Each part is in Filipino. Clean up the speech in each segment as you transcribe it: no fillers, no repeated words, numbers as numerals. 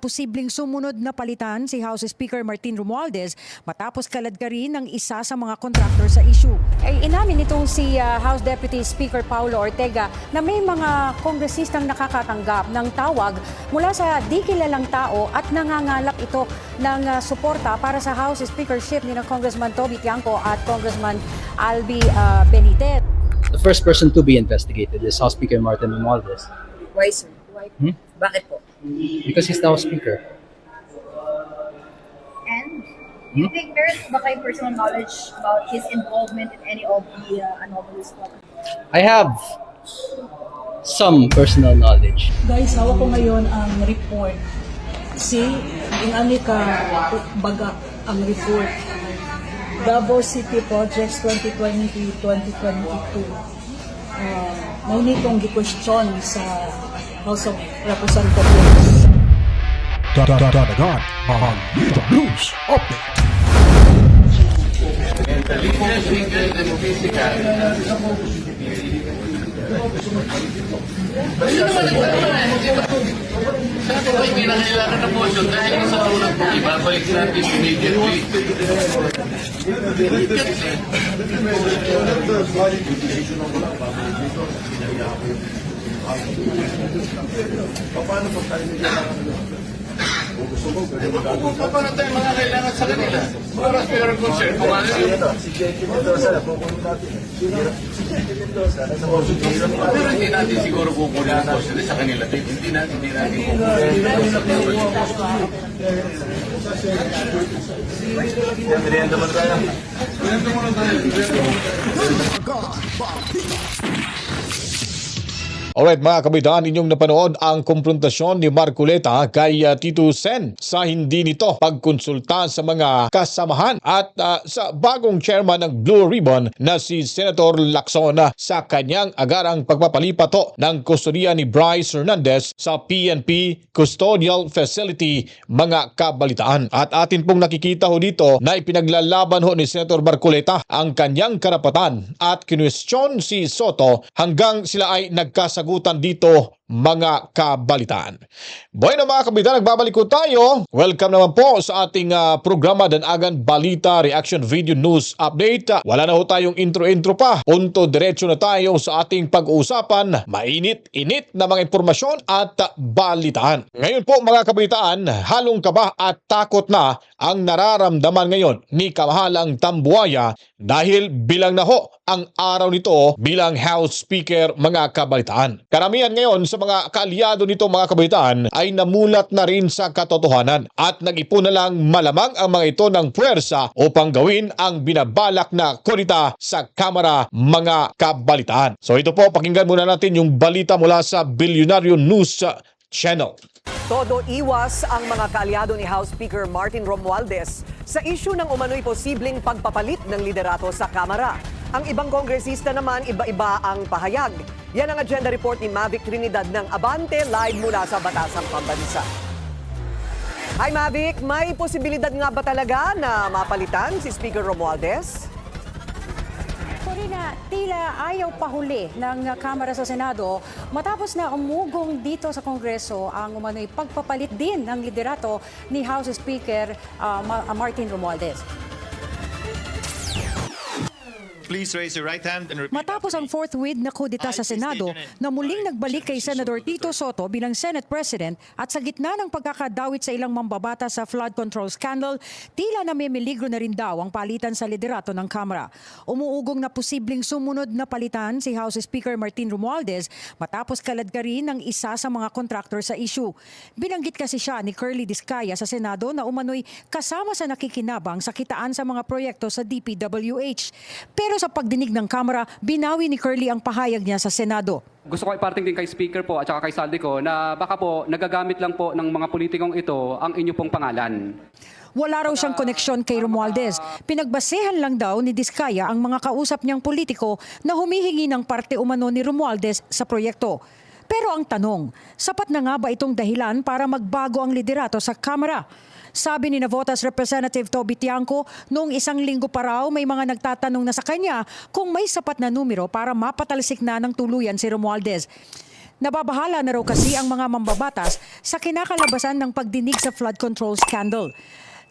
Posibleng sumunod na palitan si House Speaker Martin Romualdez matapos kaladkarin ng isa sa mga kontraktor sa issue. Ay inamin nitong si House Deputy Speaker Paulo Ortega na may mga kongresistang nakakatanggap ng tawag mula sa di kilalang tao at nangangalap ito ng suporta para sa House Speakership ni Congressman Toby Tiangco at Congressman Albi Benitez. The first person to be investigated is House Speaker Martin Romualdez. Why, sir? Bakit po? Because he's now Speaker. And do you think meron ba kayo personal knowledge about his involvement in any of the anomalies? I have some personal knowledge. Guys, hawak ko ngayon ang report. See, in Anika, baga ang report. Davao City Projects 2020-2022. Maunitong gi-question sa House of Representatives. Dadagan ang News Update. Sana po ay kinakailangan na motion dahil sa tulad po, ibabalik natin immediately. Paano tayo mga kailangan sa kanila? Oras meron concern. Kung ano yun. Pero hindi natin siguro kukunin ang concern sa kanila. Hindi natin Alright mga kabitan, inyong napanood ang komprontasyon ni Marcoleta kay Tito Sen sa hindi nito pagkonsulta sa mga kasamahan at sa bagong chairman ng Blue Ribbon na si Senator Lacson sa kanyang agarang pagpapalipato ng kustodiya ni Bryce Hernandez sa PNP Custodial Facility, mga kabalitaan. At atin pong nakikita ho dito na ipinaglalaban ho ni Senator Marcoleta ang kanyang karapatan at kinwestiyon si Soto hanggang sila ay nagkasagutan dito, mga kabalitaan. Bueno mga kabitan, nagbabalik ko tayo. Welcome naman po sa ating programa Danagan Balita Reaction Video News Update. Wala na ho tayong intro-intro pa. Punto diretso na tayo sa ating pag-uusapan. Mainit-init na mga impormasyon at balitaan. Ngayon po mga kabitaan, halong kaba at takot na ang nararamdaman ngayon ni Kamahalang Tambuaya dahil bilang na ho ang araw nito bilang House Speaker, mga kabalitaan. Karamihan ngayon sa mga kaalyado nito mga kabaitaan ay namulat na rin sa katotohanan at nag-ipon na lang malamang ang mga ito ng puwersa upang gawin ang binabalak na kunita sa Kamara, mga kabalitaan. So ito po, pakinggan muna natin yung balita mula sa Bilyonaryo News Channel. Todo iwas ang mga kaalyado ni House Speaker Martin Romualdez sa isyu ng umano'y posibleng pagpapalit ng liderato sa Kamara. Ang ibang kongresista naman, iba-iba ang pahayag. Yan ang agenda report ni Mavic Trinidad ng Abante, live mula sa Batasang Pambansa. Hi Mavic, may posibilidad nga ba talaga na mapalitan si Speaker Romualdez? Corina, tila ayaw pahuli ng Kamara sa Senado matapos na umugong dito sa Kongreso ang umano'y pagpapalit din ng liderato ni House Speaker Martin Romualdez. Please raise your right hand and repeat. Matapos ang forthwith na kudita sa Senado na muling nagbalik kay Senador Tito Soto bilang Senate President at sa gitna ng pagkakadawit sa ilang mambabata sa flood control scandal, tila namimiligro na rin daw ang palitan sa liderato ng Kamara. Umuugong na posibleng sumunod na palitan si House Speaker Martin Romualdez matapos kaladkarin ng isa sa mga kontraktor sa issue. Binanggit kasi siya ni Curly Discaya sa Senado na umano'y kasama sa nakikinabang sa kitaan sa mga proyekto sa DPWH. Pero sa pagdinig ng Kamara, binawi ni Curly ang pahayag niya sa Senado. Gusto ko iparting din kay Speaker po at saka kay Saldi ko na baka po nagagamit lang po ng mga politikong ito ang inyo pong pangalan. Wala raw siyang koneksyon kay Romualdez. Pinagbasehan lang daw ni Discaya ang mga kausap niyang politiko na humihingi ng parte umano ni Romualdez sa proyekto. Pero ang tanong, sapat na nga ba itong dahilan para magbago ang liderato sa Kamara? Sabi ni Navotas Representative Toby Tiangco, noong isang linggo pa raw may mga nagtatanong na sa kanya kung may sapat na numero para mapatalsik na ng tuluyan si Romualdez. Nababahala na raw kasi ang mga mambabatas sa kinakalabasan ng pagdinig sa flood control scandal.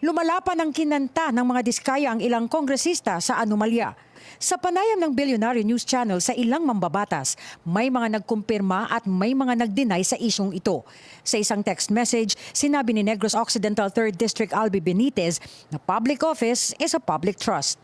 Lumala pa ng kinanta ng mga diskaya ang ilang kongresista sa anomalya. Sa panayam ng Billionaire News Channel sa ilang mambabatas, may mga nagkumpirma at may mga nagdeny sa isyong ito. Sa isang text message, sinabi ni Negros Occidental 3rd District Albi Benitez na public office is a public trust.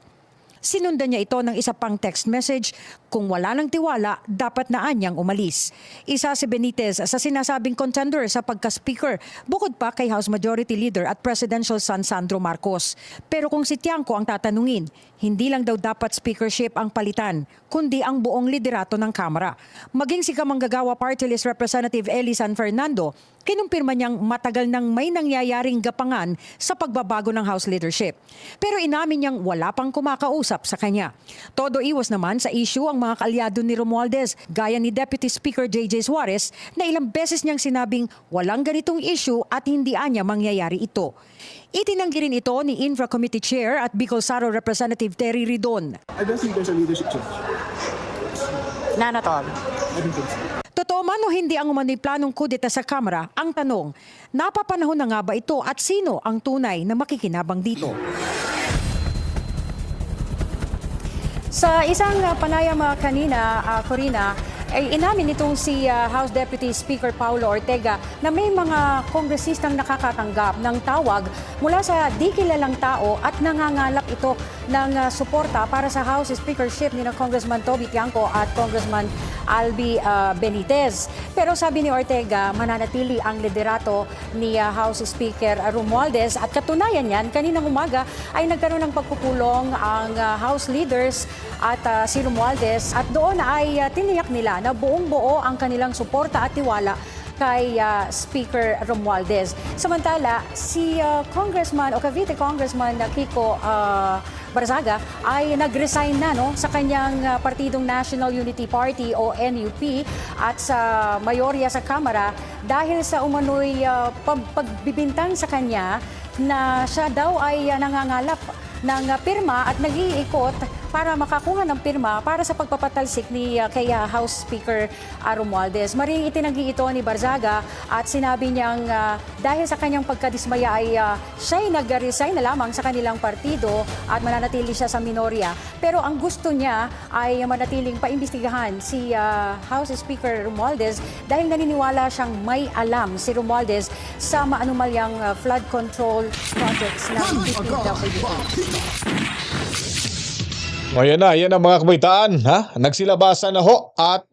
Sinundan niya ito ng isa pang text message, kung wala ng tiwala, dapat na anyang umalis. Isa si Benitez sa sinasabing contender sa pagka-speaker, bukod pa kay House Majority Leader at Presidential son Sandro Marcos. Pero kung si Tiangco ang tatanungin, hindi lang daw dapat speakership ang palitan, kundi ang buong liderato ng Kamara. Maging si Kamanggagawa Party List Representative Eli San Fernando, kinumpirma niyang matagal nang may nangyayaring gapangan sa pagbabago ng House leadership. Pero inamin niyang wala pang kumakausap sa kanya. Todo iwas naman sa issue ang mga kaalyado ni Romualdez, gaya ni Deputy Speaker J.J. Suarez na ilang beses niyang sinabing walang ganitong issue at hindi anya mangyayari ito. Itinanggi rin ito ni Infra Committee Chair at Bicol Saro Representative Terry Ridon. I don't think there's a leadership change. None at all. I don't think so. Totoo man o hindi ang umano'y planong kudeta sa Kamara, ang tanong, napapanahon na nga ba ito at sino ang tunay na makikinabang dito? Sa isang panayam kanina, Corina, ay inamin itong si House Deputy Speaker Paulo Ortega na may mga kongresistang nakakatanggap ng tawag mula sa di kilalang tao at nangangalap ito ng suporta para sa House Speakership ni Congressman Toby Tiangco at Congressman Albi Benitez. Pero sabi ni Ortega, mananatili ang liderato ni House Speaker Romualdez at katunayan yan, kaninang umaga ay nagkaroon ng pagpupulong ang House leaders at si Romualdez at doon ay tiniyak nila na buong-buo ang kanilang suporta at tiwala kay Speaker Romualdez. Samantala, si Congressman o Cavite Congressman Kiko Barzaga ay nag-resign na sa kanyang partidong National Unity Party o NUP at sa mayorya sa Kamara dahil sa umano'y pagbibintang sa kanya na siya daw ay nangangalap ng pirma at nag-iikot para makakuha ng pirma para sa pagpapatalsik ni kay House Speaker Romualdez. Maring itinanggi ito ni Barzaga at sinabi niyang dahil sa kanyang pagkadismaya ay siya'y nag-resign na lamang sa kanilang partido at mananatili siya sa minorya. Pero ang gusto niya ay manatiling paimbestigahan si House Speaker Romualdez dahil naniniwala siyang may alam si Romualdez sa maanumalyang flood control projects ng DPWH. O yan ang mga kabaitaan. Nagsilabasan na ho at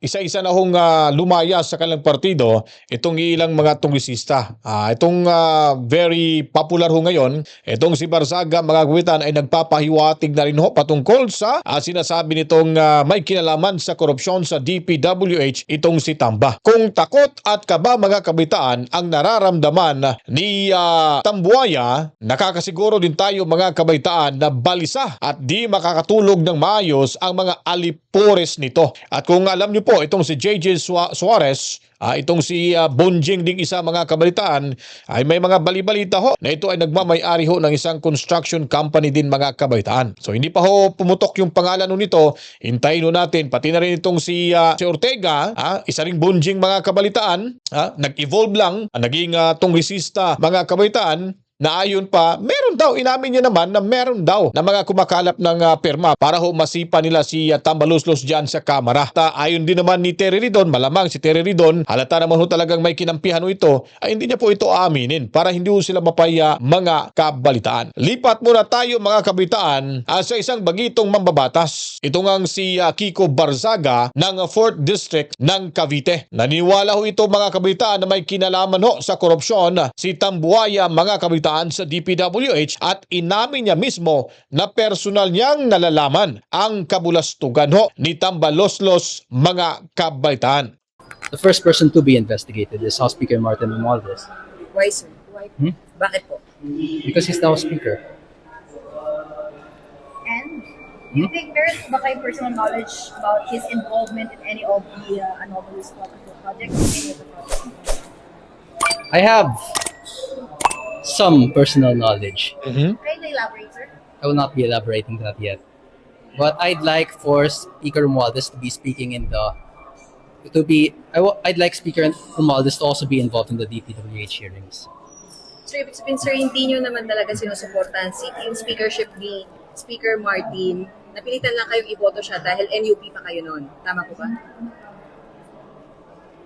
isa-isa na hong lumaya sa kanilang partido itong ilang mga kongresista. Itong very popular ho ngayon, itong si Barzaga, mga kabaitaan, ay nagpapahiwatig na rin ho patungkol sa sinasabi nitong may kinalaman sa korupsyon sa DPWH, itong si Tamba. Kung takot at kaba, mga kabaitaan, ang nararamdaman ni Tambuaya, nakakasiguro din tayo, mga kabaitaan, na balisa at di makakatulog ng maayos ang mga alipores nito. At kung alam niyo po, itong si J.J. Suarez, itong si Bonjing ding isa, mga kabalitaan, ay may mga balibalita ho na ito ay nagmamay-ari ho ng isang construction company din, mga kabalitaan. So hindi pa ho pumutok yung pangalan nito, hintayin ho natin. Pati na rin itong si Ortega, isa ring Bonjing, mga kabalitaan, nag-evolve lang, naging tongresista, mga kabalitaan, na ayon pa, meron daw, inamin niya naman na meron daw na mga kumakalap ng perma para ho masipa nila si Tambaluslos dyan sa Kamara. Ayon din naman ni Terry Ridon, malamang si Terry Ridon, halata naman ho talagang may kinampihan ho ito, ay hindi niya po ito aminin para hindi ho sila mapaya, mga kabalitaan. Lipat muna tayo, mga kabalitaan, sa isang bagitong mambabatas. Ito ngang si Kiko Barzaga ng 4th District ng Cavite. Naniniwala ho ito, mga kabalitaan, na may kinalaman ho sa korupsyon si Tambuaya, mga kabalitaan, sa DPWH at inamin niya mismo na personal niyang nalalaman ang kabulastugan ho ni Tambaloslos, mga kabaitaan. The first person to be investigated is House Speaker Martin Romualdez. Why, sir? Why? Bakit po? Because he's now Speaker. And do you think meron ba kayo personal knowledge about his involvement in any of the anomalous projects? Any of the projects? I have some personal knowledge. Can you elaborate, sir? I will not be elaborating that yet. But I'd like for Speaker Romualdez to be speaking in the It would be, I'd like Speaker Romualdez to also be involved in the DPWH hearings. So, ibig sabihin, sir, hindi nyo naman talaga sinusuportahan yung speakership ni Speaker Martin. Napilitan lang kayong iboto siya dahil NUP pa kayo noon. Tama po ba?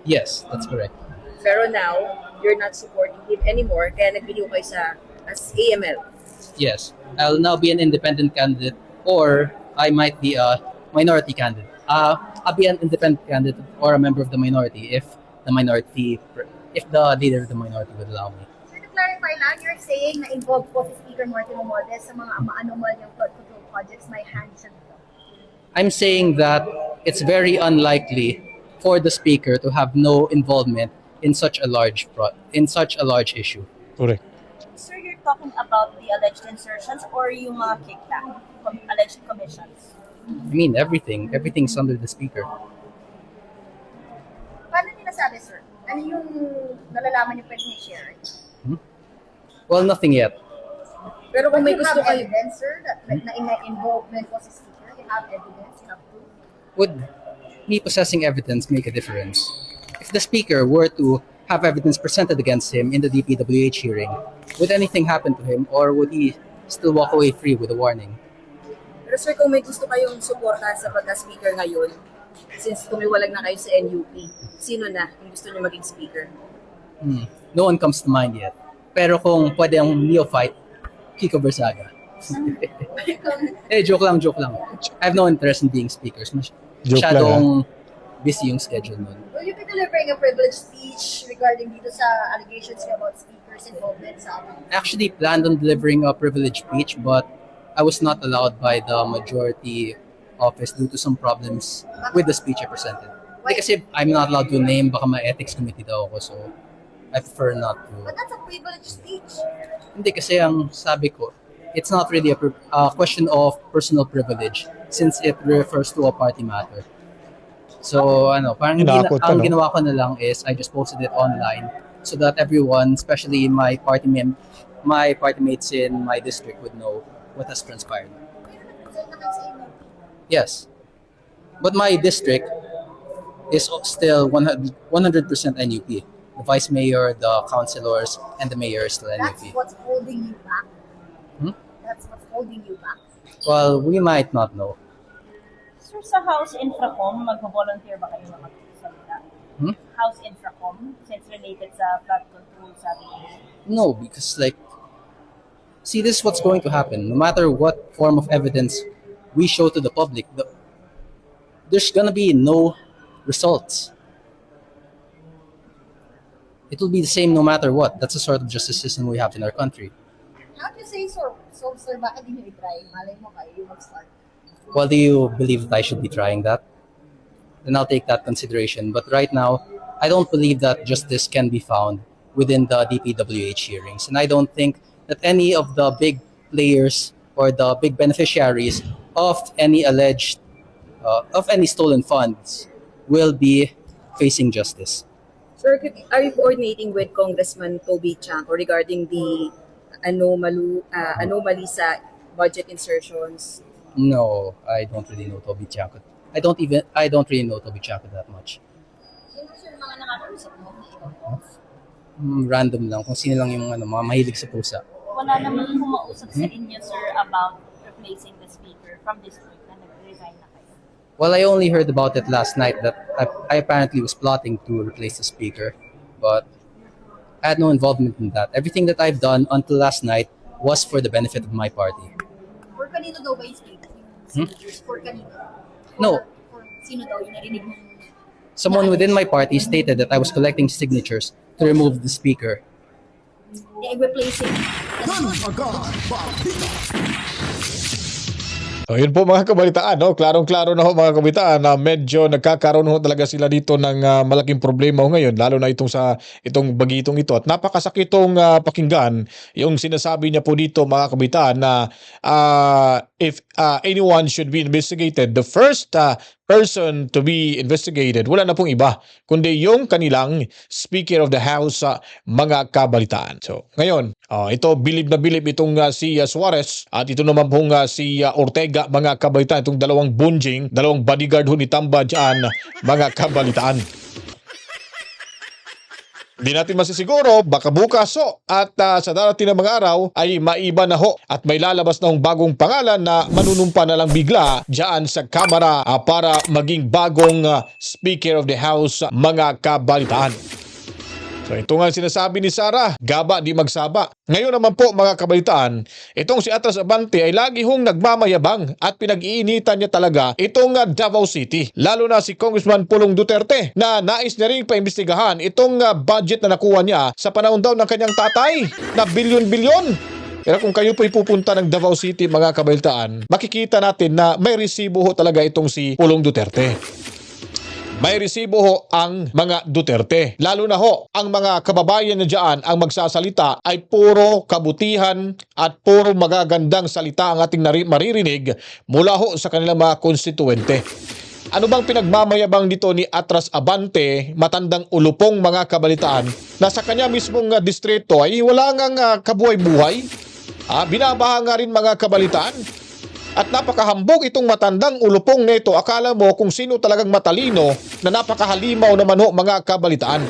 Yes, that's correct. Pero now, you're not supporting him anymore, kaya nagbili kayo sa as AML. Yes, I'll now be an independent candidate, or I might be a minority candidate. I'll be an independent candidate or a member of the minority if the leader of the minority would allow me. Sir, to clarify lang, you're saying na involved po si Speaker Martin Romualdez sa mga anomal yung flood control projects, may hand siya dito. I'm saying that it's very unlikely for the speaker to have no involvement in such a large issue. Correct. Sir, you're talking about the alleged insertions or yung mga kickback, alleged commissions? I mean, everything's under the speaker. Paano niyo nasabi, sir? Ano yung nalalaman niyo pwede i-share? Well, nothing yet. Pero kung may You gusto have kayo, evidence, sir, that na involvement po si Speaker? You have evidence, you have proof? Would me possessing evidence make a difference? If the speaker were to have evidence presented against him in the DPWH hearing, would anything happen to him, or would he still walk away free with a warning? pero sir, kung may gusto kayong suportahan sa pagka-speaker ngayon, since tumiwalag na kayo sa NUP, sino na yung gusto niyo maging speaker? No one comes to mind yet. Pero kung pwede ang neophyte, Kiko Bersaga. Joke lang. I have no interest in being speaker. Masyadong busy yung schedule nun. Will you be delivering a privileged speech regarding dito sa allegations niyo about Speaker's involvement sa I actually planned on delivering a privileged speech, but I was not allowed by the majority office due to some problems with the speech I presented. Kasi I'm not allowed to name, baka ma-ethics committee daw ako, so I prefer not to. But that's a privileged speech. Hindi, kasi ang sabi ko, it's not really a question of personal privilege since it refers to a party matter. So, parang ang ginawa ko na lang is I just posted it online so that everyone, especially my party mates in my district would know what has transpired. Yes. But my district is still 100% NUP. The vice mayor, the councilors, and the mayor is still That's NUP. what's holding you back. That's what's holding you back. Well, we might not know. Sir, sa House Infracom, mag-volunteer ba kayo na magsalita? House Infracom, since related sa flood control, sabi niyo? No, because see, this is what's going to happen. No matter what form of evidence we show to the public, there's gonna be no results. It will be the same no matter what. That's the sort of justice system we have in our country. How do you say so, sir, bakit di niyo i-try? Malay mo kayo mag-start. Well, do you believe that I should be trying that? Then I'll take that consideration. But right now, I don't believe that justice can be found within the DPWH hearings. And I don't think that any of the big players or the big beneficiaries of any stolen funds will be facing justice. Sir, are you coordinating with Congressman Toby Chanco regarding the anomaly sa budget insertions? No, I don't really know Toby Chanco. I don't really know Toby Chanco that much. Sino, sir, mga nakakausap mo? Random lang, kung sino lang yung mga mahilig sa pusa. Wala naman kumausap sa inyo, sir, about replacing the speaker from district na nag-resign na kayo. Well, I only heard about it last night that I apparently was plotting to replace the speaker, but I had no involvement in that. Everything that I've done until last night was for the benefit of my party. For kanino daw ba yung speaker? For kanino? No, For sino daw yung narinig mo? someone within my party stated that I was collecting signatures to remove the speaker. I-replacing. So, yun po mga kabalitaan, no? Klarong-klaro na ho mga kabalitaan na medyo nagkakaroon ho talaga sila dito ng malaking problema ho ngayon, lalo na itong bagitong ito. At napakasakitong pakinggan yung sinasabi niya po dito mga kabalitaan na if anyone should be investigated, the first person to be investigated, wala na pong iba, kundi yung kanilang Speaker of the House sa mga kabalitaan. So, ngayon, ito, bilib na bilib itong si Suarez at ito naman pong si Ortega, mga kabalitaan, itong dalawang bunjing, dalawang bodyguard ho ni Tamba dyan, mga kabalitaan. Di natin masisiguro, baka bukas at sa darating na mga araw ay maiba na ho at may lalabas na hong bagong pangalan na manunumpa na lang bigla dyan sa Kamara para maging bagong Speaker of the House, mga kabalitaan. So ito nga sinasabi ni Sara, gaba di magsaba. Ngayon naman po, mga kabalitaan, itong si Atras Abante ay lagi hong nagmamayabang at pinag-iinitan niya talaga itong Davao City. Lalo na si Congressman Pulong Duterte na nais na rin paimbestigahan itong budget na nakuha niya sa panahon daw ng kanyang tatay na bilyon-bilyon. Pero kung kayo po ipupunta ng Davao City, mga kabalitaan, makikita natin na may resibo ho talaga itong si Pulong Duterte. May resibo ho ang mga Duterte. Lalo na ho, ang mga kababayan na dyan ang magsasalita ay puro kabutihan at puro magagandang salita ang ating maririnig mula ho sa kanilang mga konstituente. Ano bang pinagmamayabang dito ni Atras Abante, matandang ulupong, mga kabalitaan, na sa kanya mismong distrito ay wala ngang kabuhay-buhay? Binabaha nga rin, mga kabalitaan. At napakahambog itong matandang ulupong nito. Akala mo kung sino talagang matalino na napakahalimaw naman ho, mga kabalitaan.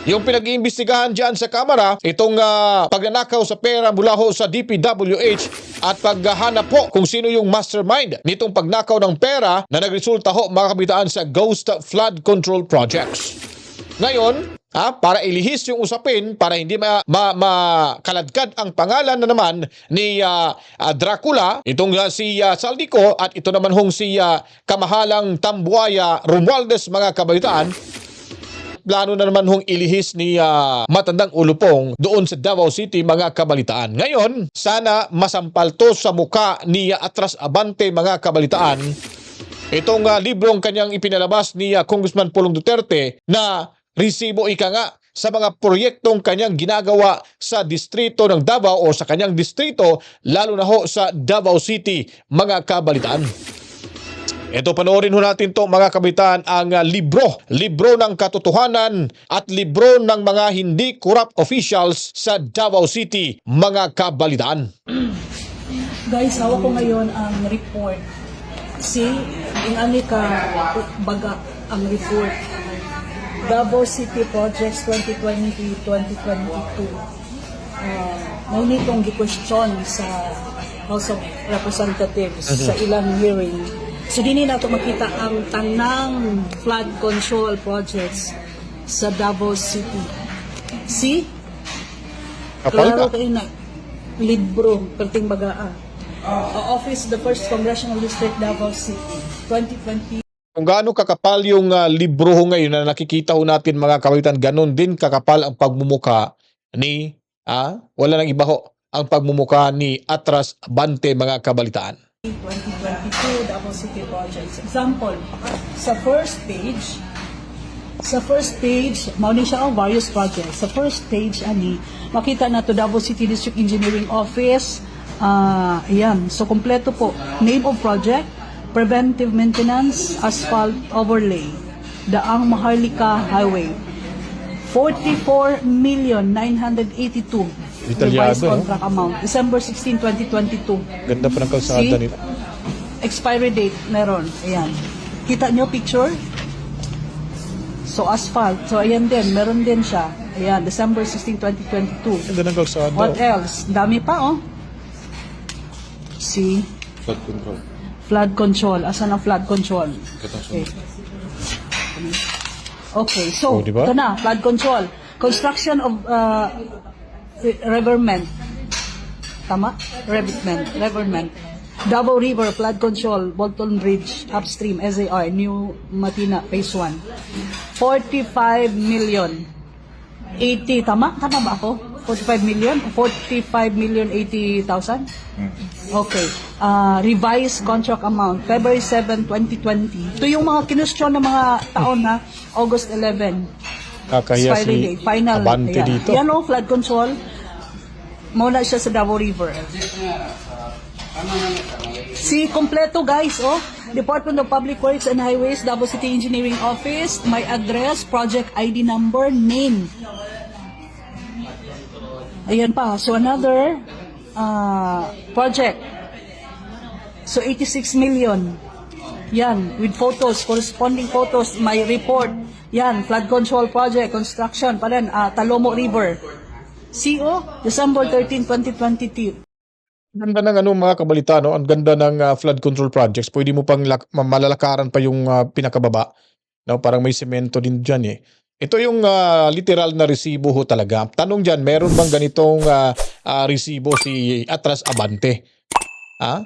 Yung pinag-iimbestigahan dyan sa Kamara, itong pagnanakaw sa pera mula ho sa DPWH at paghahanap po kung sino yung mastermind nitong pagnakaw ng pera na nagresulta ho, mga kabalitaan, sa Ghost Flood Control Projects. Ngayon, para ilihis yung usapin, para hindi makaladkad ang pangalan na naman ni Dracula, itong si Saldico at ito naman hong si kamahalang Tambuaya Romualdez, mga kabalitaan, plano na naman hong ilihis ni matandang ulupong doon sa Davao City, mga kabalitaan. Ngayon, sana masampal to sa muka ni Atras Abante, mga kabalitaan, itong librong kanyang ipinalabas ni Congressman Pulong Duterte na resibo ika nga sa mga proyektong kanyang ginagawa sa distrito ng Davao o sa kanyang distrito, lalo na ho sa Davao City, mga kabalitaan. Ito, panoorin ho natin to, mga kabalitaan, ang libro ng katotohanan at libro ng mga hindi corrupt officials sa Davao City, mga kabalitaan. Guys, hawak ko ngayon ang report. See, in Anika, baga ang report. Davao City Projects 2020-2022. May nitong gi-question sa House of Representatives sa ilang hearing. So, dini na ito makita ang tanang flood control projects sa Davao City. See? Klaro kayo na. Libro, perting bagaa. Office of the 1st Congressional District, Davao City, 2020. Kung gaano kakapal yung libro ho ngayon na nakikita ho natin, mga kabalitaan, ganun din kakapal ang pagmumuka ni, wala nang iba ho, ang pagmumuka ni Atras Abante, mga kabalitaan. 2022 Davao City Projects. Example, sa first page, mauni siya ang various projects. Sa first page, makita na to Davao City District Engineering Office. Ayan. So, kompleto po. Name of project, preventive maintenance, asphalt overlay, Daang Maharlika Highway. 44,982,000 revised contract amount. December 16, 2022. Ganda pa ng kalsada nila. Expiry date, meron. Ayan. Kita nyo picture? So, asphalt. So, ayan din. Meron din siya. Ayan. December 16, 2022. Ganda ng kalsada. What else? Dami pa, See? Flood control. Flood control. Asan ang flood control? Okay, so, diba? ito na, flood control. Construction of riverment. Tama? Riverment. Davao River, flood control, Bolton Bridge, upstream, SAR, New Matina, Phase 1. 45 million. 80, tama? Tama ba ako? 45 million? 45,080,000? Okay. Revised contract amount, February 7, 2020. Ito yung mga kinustyon ng mga taon na August 11. Kakahiya Expiry si date. Final. Abante Ayan. dito. Yan o, flood control. Muna siya sa Davao River. Si kompleto guys, oh. Department of Public Works and Highways, Davao City Engineering Office, my address, project ID number, name. Ayan pa. So another project. So 86 million. Yan, with photos, corresponding photos, my report. Yan, flood control project, construction pa rin, Talomo River. CO, December 13, 2022. Ganda ng mga kabalita, no? Ang ganda ng flood control projects. Pwede mo pang malalakaran pa yung pinakababa. No? Parang may semento din dyan eh. Ito yung literal na resibo ho talaga. Tanong dyan, meron bang ganitong resibo si Atras Abante? Ha?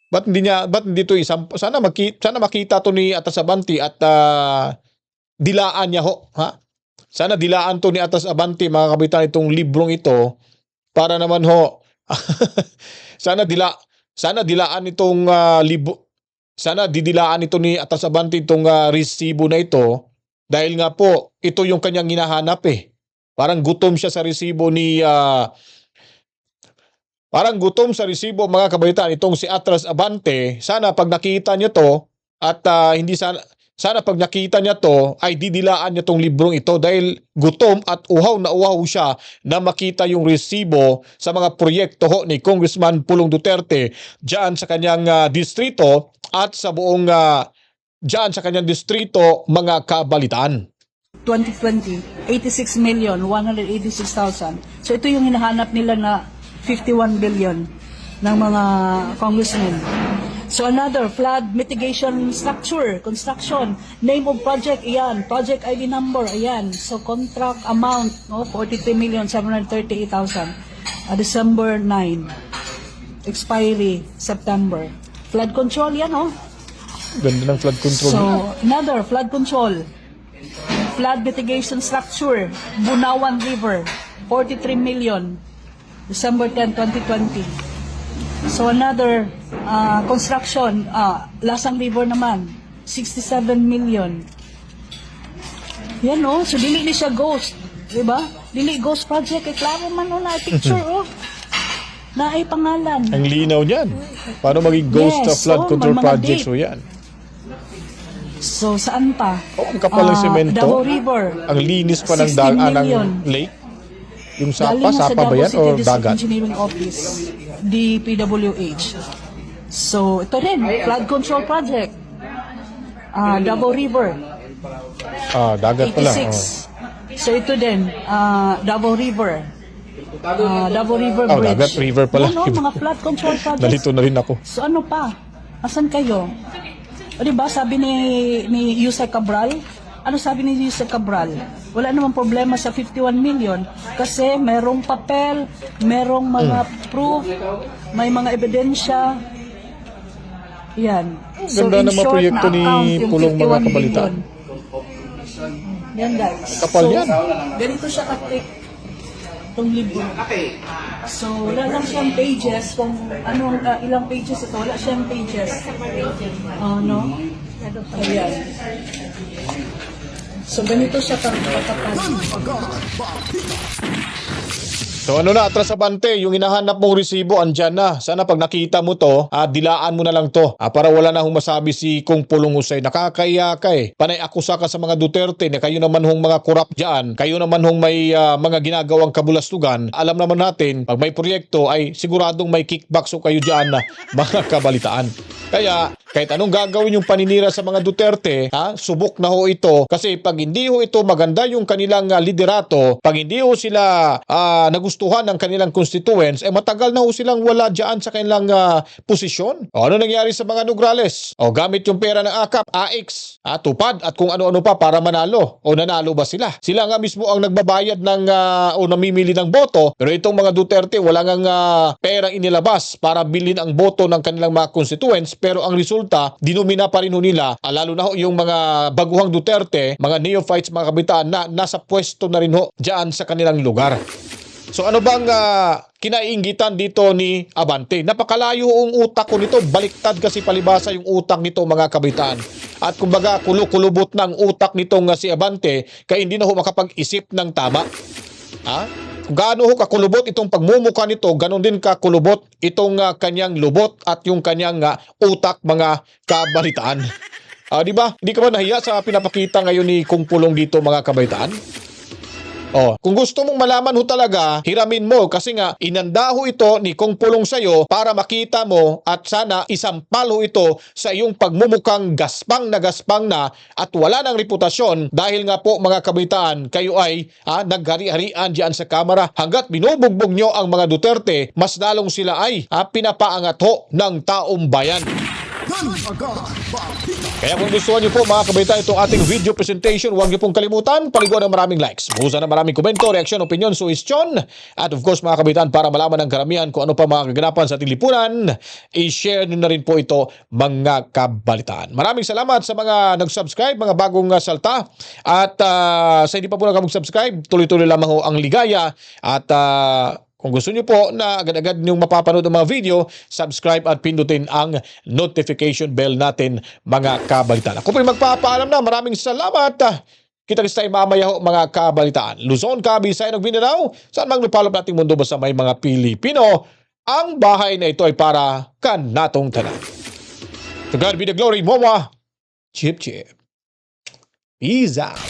Ba't hindi to isang, sana makita to ni Atras Abante at dilaan niya ho. Ha? Sana dilaan to ni Atras Abante, mga kabitan, itong librong ito para naman ho sana dilaan itong sana didilaan ito ni Atras Abante itong resibo na ito dahil nga po ito yung kanyang hinahanap eh. Parang gutom siya sa resibo mga kabaitan itong si Atras Abante. Sana pag nakita niyo to at sana pag nakita niya to ay didilaan niya tong librong ito dahil gutom at uhaw na uhaw siya na makita yung resibo sa mga proyekto ho ni Congressman Pulong Duterte diyan sa kanyang distrito at sa buong diyan sa kanyang distrito, mga kabalitaan. 2020, 86,186,000. So ito yung hinahanap nila na 51 billion ng mga congressmen. So another, flood mitigation structure, construction, name of project, ayan, project ID number, ayan. So contract amount, no, 43,738,000. December 9. Expiry, September. Flood control, yan, oh. Ganda ng flood control. So another, flood control. Flood mitigation structure, Bunawan River, 43 million. December 10, 2020. So another construction, Lasang River naman, 67 million. Yan oh, so dili ni siya ghost, di ba? Dili ghost project, kay klaro man na picture oh. Na ay pangalan. Ang linaw niyan. Paano maging ghost Yes, flood control may mga project date. so yan. So saan pa? Oh, ang kapal ng semento. Davao River. Ang linis pa ng 16 million. ng lake. Yung Galing nga sa sapa ba Davao yan City o District dagat? Engineering Office, DPWH. So, ito rin, flood control project. Davao River, Dagat pala. 86. So, ito din, Davao River. Davao River Oh, Bridge. Dagat River pala. Ano, mga flood control projects. Nalito na rin ako. So, ano pa? Asan kayo? O, diba, sabi ni Yusek Cabral, ano sabi ni Yusek Cabral? Wala namang problema sa 51 million kasi merong papel, merong mga proof, may mga ebidensya. Yan. Ganda ng mga proyekto ni Pulong, mga kabalitaan. Yan guys. Kapal so, yan. Ganito siya ka-take itong libro. So, wala lang siyang pages kung anong ilang pages ito. Wala siyang pages. No? Ayan. So, ganito siya kapatapad. So ano na, Atras Abante, yung hinahanap mong resibo, andyan na. Sana pag nakita mo to, dilaan mo na lang to. Para wala na hong masabi si Kung Pulong Husay. Nakakaya ka eh. Panay akusa ka sa mga Duterte na kayo naman hong mga korap dyan. Kayo naman hong may mga ginagawang kabulastugan. Alam naman natin, pag may proyekto ay siguradong may kickback so kayo dyan na mga kabalitaan. Kaya kahit anong gagawin yung paninira sa mga Duterte, subok na ho ito. Kasi pag hindi ho ito maganda yung kanilang liderato, pag hindi ho sila nagustuhan ng kanilang constituents, matagal na ho silang wala dyan sa kanilang posisyon. Ano nangyari sa mga Nograles? Gamit yung pera ng AKAP, AX, tupad at kung ano-ano pa para manalo. Nanalo ba sila? Sila nga mismo ang nagbabayad ng o namimili ng boto, pero itong mga Duterte wala ngang perang inilabas para bilhin ang boto ng kanilang mga constituents, pero ang resulta, dinumina pa rin ho nila, lalo na ho yung mga baguhang Duterte, mga neophytes, mga kabitaan na nasa pwesto na rin ho dyan sa kanilang lugar. So ano bang kinainggitan dito ni Abante? Napakalayo ang utak ko nito. Baliktad kasi palibasa yung utak nito, mga kabitaan. At kumbaga kulubot ng utak nitong si Abante kaya hindi na ho makapag-isip ng tama. gaano ho kakulubot itong pagmumuka nito, ganon din kakulubot itong kanyang lubot at yung kanyang utak, mga kabalitaan. Di ba? Hindi ka ba nahiya sa pinapakita ngayon ni Kung Pulong dito, mga kabalitaan? Kung gusto mong malaman ho talaga, hiramin mo kasi nga inanda ho ito ni Kung Pulong sa'yo para makita mo at sana isampal ho ito sa iyong pagmumukang gaspang na at wala ng reputasyon dahil nga po, mga kabalitaan, kayo ay naghari-harian diyan sa kamera. Hanggat binubugbog nyo ang mga Duterte, mas lalong sila ay pinapaangat ho ng taong bayan. Kaya kung gusto niyo po, mga kabalitaan, itong ating video presentation, huwag niyo pong kalimutan, paliguan ng maraming likes, buhusan ng maraming komento, reaksyon, opinion, suhestyon, at of course, mga kabalitaan, para malaman ng karamihan kung ano pa mga kaganapan sa ating lipunan, i-share niyo na rin po ito, mga kabalitaan. Maraming salamat sa mga nag-subscribe, mga bagong salta, at sa hindi pa po nag-subscribe, tuloy-tuloy lamang ho ang ligaya, at kung gusto niyo po na agad-agad niyong mapapanood ang mga video, subscribe at pindutin ang notification bell natin, mga kabalitaan. Ako po yung magpapaalam na. Maraming salamat. Kita-kita tayo mamaya ho, mga kabalitaan. Luzon, Cavite, Sayog, Mindanao, saan mang lupalop nating mundo basta may mga Pilipino, ang bahay na ito ay para kanatong tanan. To God be the glory, Mowa. Chip, chip. Peace out.